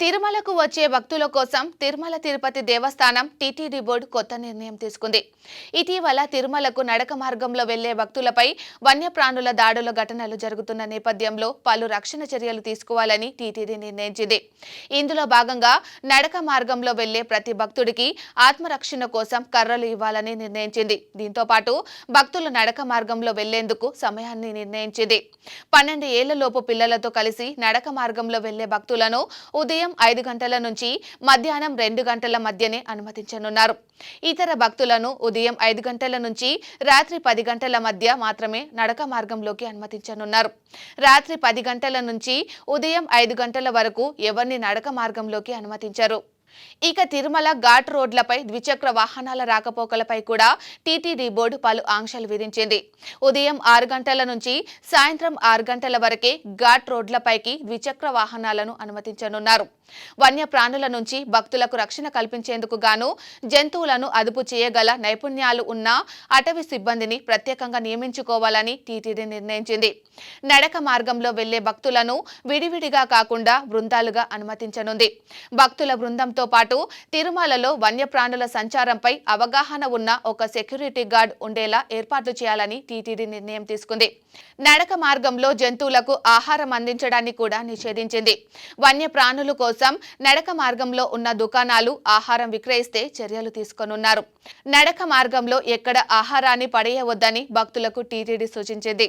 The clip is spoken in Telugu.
తిరుమలకు వచ్చే భక్తుల కోసం తిరుమల తిరుపతి దేవస్థానం టీటీడీ బోర్డు కొత్త నిర్ణయం తీసుకుంది. ఇటీవల తిరుమలకు నడక మార్గంలో వెళ్లే భక్తులపై వన్యప్రాణుల దాడుల ఘటనలు జరుగుతున్న నేపథ్యంలో పలు రక్షణ చర్యలు తీసుకోవాలని టీటీడీ నిర్ణయించింది. ఇందులో భాగంగా నడక మార్గంలో వెళ్లే ప్రతి భక్తుడికి ఆత్మరక్షణ కోసం కర్రలు ఇవ్వాలని నిర్ణయించింది. దీంతో పాటు భక్తులు నడక మార్గంలో వెళ్లేందుకు సమయాన్ని నిర్ణయించింది. 12 ఏళ్లలోపు పిల్లలతో కలిసి నడక మార్గంలో వెళ్లే భక్తులను ఉదయం 5 గంటల నుంచి మధ్యాహ్నం 2 గంటల మధ్యనే అనుమతించనున్నారు. ఇతర భక్తులను ఉదయం 5 గంటల నుంచి రాత్రి 10 గంటల మధ్య మాత్రమే నడక మార్గంలోకి అనుమతించనున్నారు. రాత్రి 10 గంటల నుంచి ఉదయం 5 గంటల వరకు ఎవరిని నడక మార్గంలోకి అనుమతించరు. ఇక తిరుమల ఘాట్ రోడ్లపై ద్విచక్ర వాహనాల రాకపోకలపై కూడా టీటీడీ బోర్డు పలు ఆంక్షలు విధించింది. ఉదయం 6 గంటల నుంచి సాయంత్రం 6 గంటల వరకే ఘాట్ రోడ్లపైకి ద్విచక్ర వాహనాలను అనుమతించనున్నారు. వన్యప్రాణుల నుంచి భక్తులకు రక్షణ కల్పించేందుకు గాను జంతువులను అదుపు చేయగల నైపుణ్యాలు ఉన్న అటవీ సిబ్బందిని ప్రత్యేకంగా నియమించుకోవాలని టీటీడీ నిర్ణయించింది. నడక మార్గంలో వెళ్లే భక్తులను విడివిడిగా కాకుండా బృందాలుగా అనుమతించనుంది. భక్తుల బృందంతో పాటు తిరుమలలో వన్యప్రాణుల సంచారంపై అవగాహన ఉన్న ఒక సెక్యూరిటీ గార్డ్ ఉండేలా ఏర్పాట్లు చేయాలని టీటీడీ నిర్ణయం తీసుకుంది. నడక మార్గంలో జంతువులకు ఆహారం అందించడాన్ని కూడా నిషేధించింది. వన్యప్రాణుల కోసం నడక మార్గంలో ఉన్న దుకాణాలు ఆహారం విక్రయిస్తే చర్యలు తీసుకోనున్నారు. నడక మార్గంలో ఎక్కడ ఆహారాన్ని పడేయవద్దని భక్తులకు టీటీడీ సూచించింది.